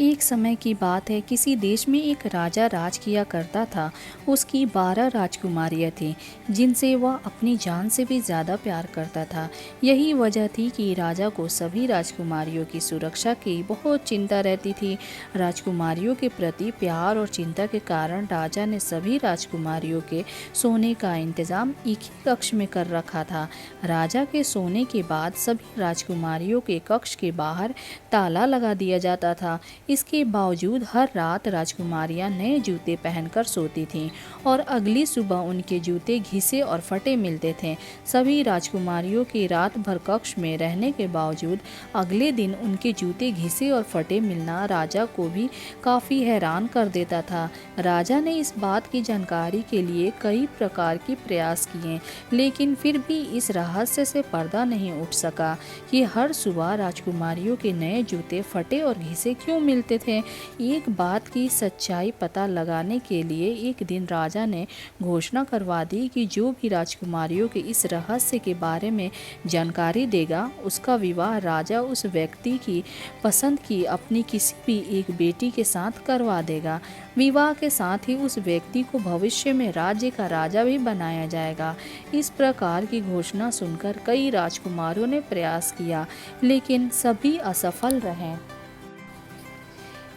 एक समय की बात है, किसी देश में एक राजा राज किया करता था। उसकी 12 राजकुमारियां थीं, जिनसे वह अपनी जान से भी ज़्यादा प्यार करता था। यही वजह थी कि राजा को सभी राजकुमारियों की सुरक्षा की बहुत चिंता रहती थी। राजकुमारियों के प्रति प्यार और चिंता के कारण राजा ने सभी राजकुमारियों के सोने का इंतज़ाम एक ही कक्ष में कर रखा था। राजा के सोने के बाद सभी राजकुमारियों के कक्ष के बाहर ताला लगा दिया जाता था। इसके बावजूद हर रात राजकुमारियां नए जूते पहनकर सोती थीं और अगली सुबह उनके जूते घिसे और फटे मिलते थे। सभी राजकुमारियों के रात भर कक्ष में रहने के बावजूद अगले दिन उनके जूते घिसे और फटे मिलना राजा को भी काफ़ी हैरान कर देता था। राजा ने इस बात की जानकारी के लिए कई प्रकार के प्रयास किए, लेकिन फिर भी इस रहस्य से पर्दा नहीं उठ सका कि हर सुबह राजकुमारियों के नए जूते फटे और घिसे क्यों मिलते थे। एक बात की सच्चाई पता लगाने के लिए एक दिन राजा ने घोषणा करवा दी कि जो भी राजकुमारियों के इस रहस्य के बारे में जानकारी देगा, उसका विवाह राजा उस व्यक्ति की पसंद की अपनी किसी भी एक बेटी के साथ करवा देगा। विवाह के साथ ही उस व्यक्ति को भविष्य में राज्य का राजा भी बनाया जाएगा। इस प्रकार की घोषणा सुनकर कई राजकुमारों ने प्रयास किया, लेकिन सभी असफल रहे।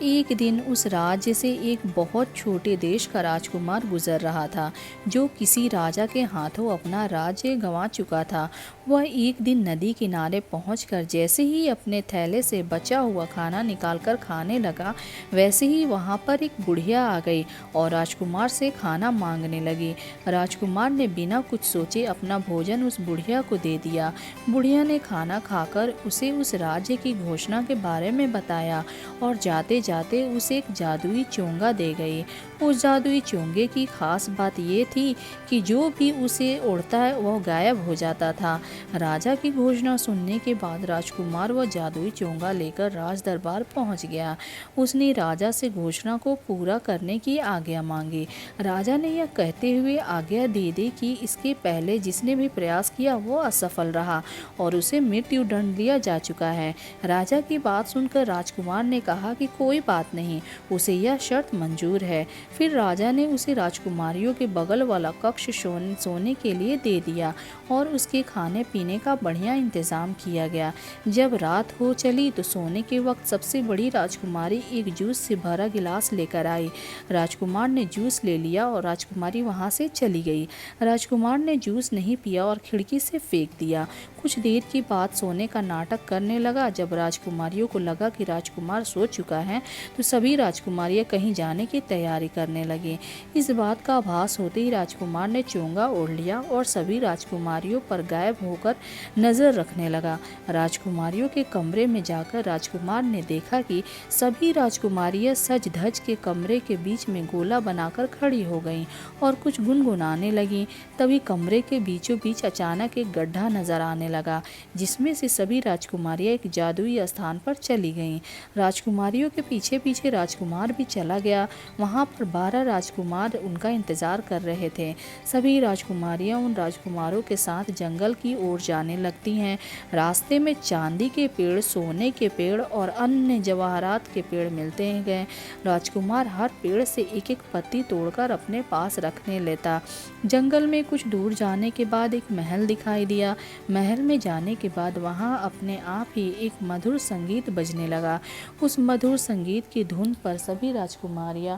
एक दिन उस राज्य से एक बहुत छोटे देश का राजकुमार गुजर रहा था, जो किसी राजा के हाथों अपना राज्य गंवा चुका था। वह एक दिन नदी किनारे पहुंचकर जैसे ही अपने थैले से बचा हुआ खाना निकालकर खाने लगा, वैसे ही वहां पर एक बुढ़िया आ गई और राजकुमार से खाना मांगने लगी। राजकुमार ने बिना कुछ सोचे अपना भोजन उस बुढ़िया को दे दिया। बुढ़िया ने खाना खाकर उसे उस राज्य की घोषणा के बारे में बताया और जाते जाते उसे एक जादुई चोंगा दे गई। उस जादुई चोंगे की खास बात ये थी कि जो भी उसे उड़ता है वह गायब हो जाता था। राजा की घोषणा सुनने के बाद राजकुमार वह जादुई चोंगा लेकर राज दरबार पहुंच गया। उसने राजा से घोषणा को पूरा करने की आज्ञा मांगी। राजा ने यह कहते हुए आज्ञा दे दी कि इसके पहले जिसने भी प्रयास किया वो असफल रहा और उसे मृत्यु दंड दिया जा चुका है। राजा की बात सुनकर राजकुमार ने कहा कि कोई बात नहीं, उसे यह शर्त मंजूर है। फिर राजा ने उसे राजकुमारियों के बगल वाला कक्ष सोने के लिए दे दिया और उसके खाने पीने का बढ़िया इंतजाम किया गया। जब रात हो चली तो सोने के वक्त सबसे बड़ी राजकुमारी एक जूस से भरा गिलास लेकर आई। राजकुमार ने जूस ले लिया और राजकुमारी वहां से चली गई। राजकुमार ने जूस नहीं पिया और खिड़की से फेंक दिया। कुछ देर के बाद सोने का नाटक करने लगा। जब राजकुमारियों को लगा कि राजकुमार सो चुका है, तो सभी राजकुमारियां कहीं जाने की तैयारी करने लगी। इस बात का आभास होते ही राजकुमार ने चोंगा ओढ़ लिया और सभी राजकुमारियों पर गायब होकर नजर रखने लगा। राजकुमारियों के कमरे में जाकर राजकुमार ने देखा कि सभी राजकुमारियां सज धज के कमरे के बीच में गोला बनाकर खड़ी हो गईं और कुछ गुनगुनाने लगीं। तभी कमरे के बीचों बीच अचानक एक गड्ढा नजर आने लगा, जिसमें से सभी राजकुमारियां एक जादुई स्थान पर चली गईं। राजकुमारियों के पीछे पीछे राजकुमार भी चला गया। वहां पर 12 राजकुमार उनका इंतजार कर रहे थे। सभी राजकुमारियां उन राजकुमारों के साथ जंगल की ओर जाने लगती हैं। रास्ते में चांदी के पेड़, सोने के पेड़ और अन्य जवाहरात के पेड़ मिलते गए। राजकुमार हर पेड़ से एक एक पत्ती तोड़कर अपने पास रखने लेता। जंगल में कुछ दूर जाने के बाद एक महल दिखाई दिया। महल में जाने के बाद वहां अपने आप ही एक मधुर संगीत बजने लगा। उस मधुर संगीत की धुन पर सभी राजकुमारियां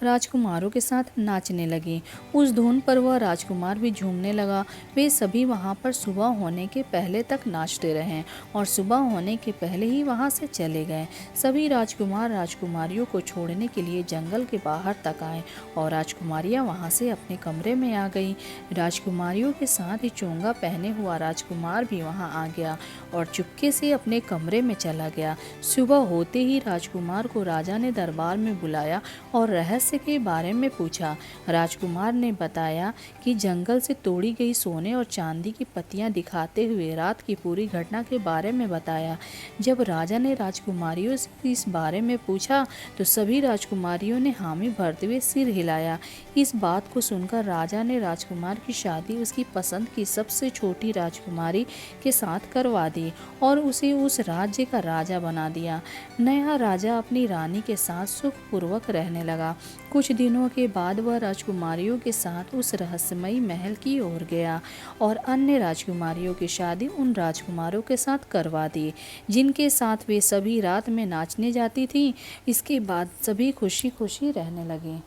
राजकुमारों के साथ नाचने लगी। उस धुन पर वह राजकुमार भी झूमने लगा। वे सभी वहां पर सुबह होने के पहले तक नाचते रहे और सुबह होने के पहले ही वहां से चले गए। सभी राजकुमार राजकुमारियों को छोड़ने के लिए जंगल के बाहर तक आए और राजकुमारियां वहां से अपने कमरे में आ गईं। राजकुमारियों के साथ ही चोंगा पहने हुआ राजकुमार भी वहां आ गया और चुपके से अपने कमरे में चला गया। सुबह होते ही राजकुमार को राजा ने दरबार में बुलाया और रहस्य रहस्य के बारे में पूछा। राजकुमार ने बताया कि जंगल से तोड़ी गई सोने और चांदी की पत्तियां दिखाते हुए रात की पूरी घटना के बारे में बताया। जब राजा ने राजकुमारियों से इस बारे में पूछा तो सभी राजकुमारियों ने हामी भरते हुए सिर हिलाया। इस बात को सुनकर राजा ने राजकुमार की शादी उसकी पसंद की सबसे छोटी राजकुमारी के साथ करवा दी और उसे उस राज्य का राजा बना दिया। नया राजा अपनी रानी के साथ सुखपूर्वक रहने लगा। कुछ दिनों के बाद वह राजकुमारियों के साथ उस रहस्यमयी महल की ओर गया और अन्य राजकुमारियों की शादी उन राजकुमारों के साथ करवा दी जिनके साथ वे सभी रात में नाचने जाती थीं। इसके बाद सभी खुशी खुशी रहने लगे।